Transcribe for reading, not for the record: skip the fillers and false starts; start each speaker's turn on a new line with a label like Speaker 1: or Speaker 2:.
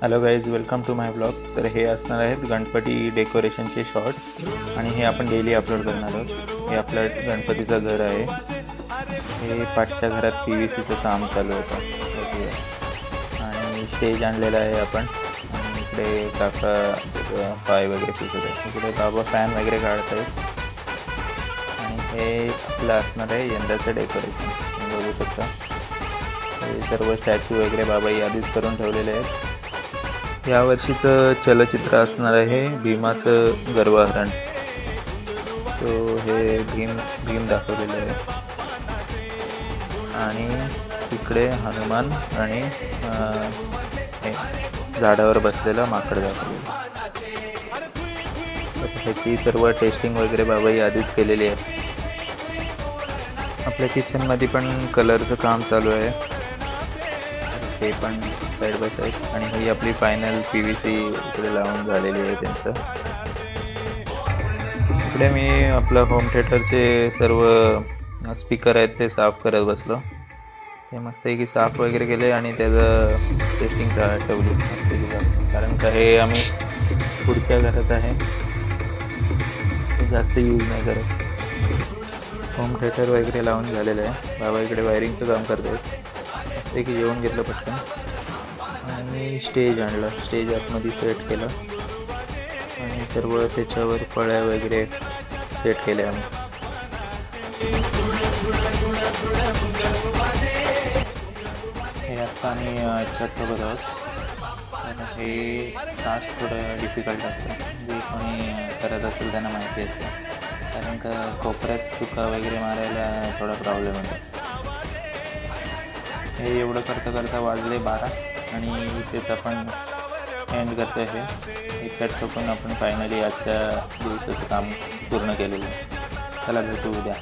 Speaker 1: Hello guys, welcome to my blog. तर हे असणार आहेत गणपती डेकोरेशनचे शॉर्ट्स आणि हे आपण डेली अपलोड करणार आहोत. हे आपलं गणपतीचं घर आहे. हे पाठच्या घरात PVCचं काम चालू होतं आणि स्टेज आणलेला आहे आपण. आणि इकडे काका पाय वगैरे पुसत आहे. इकडे बाबा फॅन वगैरे काढत आहेत. आणि हे आपलं असणार आहे यंदाचं डेकोरेशन. तुम्ही बघू शकता हे सर्व स्टॅच्यू वगैरे बाबाही आधीच करून ठेवलेले आहेत. यावर्षीचं चलचित्र असणार आहे भीमाचं गर्वहरण. तो हे भीम दाखवलेलं आहे आणि तिकडे हनुमान आणि हे झाडावर बसलेला माकड दाखवलेलं. ह्याची सर्व टेस्टिंग वगैरे बाबाही आधीच केलेली आहे. आपल्या किचनमध्ये पण कलरचं काम चालू आहे. हे पण साईड बाय साईड. आणि ही आपली फायनल PVC इकडे लावून झालेली आहे त्यांचं. इकडे मी आपलं होम थिएटरचे सर्व स्पीकर आहेत ते साफ करत बसलो. हे मस्त आहे की साफ वगैरे केले आणि त्याचं टेस्टिंग ठेवली. कारण का हे आम्ही पुढच्या घरात आहे, जास्त यूज नाही करत. होम थिएटर वगैरे लावून झालेलं आहे. बाबा इकडे वायरिंगचं काम करत आहेत. मस्त आहे की जेवण घेतलं पटकन आणि स्टेज आणलं. स्टेज आतमध्ये सेट केलं आणि सर्व त्याच्यावर फळ्या वगैरे सेट केल्या आम्ही. हे आत्ता आम्ही छत बघत आहोत. हे टास्क थोडं डिफिकल्ट असतं. जे कोणी करत असेल त्यांना माहिती असतं. कारण का कोपऱ्यात चुका वगैरे मारायला थोडा प्रॉब्लेम होतो. हे एवढं करता वाजले 12 आणि इथेच आपण एंड करतो. हे कट करून आपण फायनली आजच्या दिवसाचं काम पूर्ण केलेलं आहे. चला भेटू उद्या.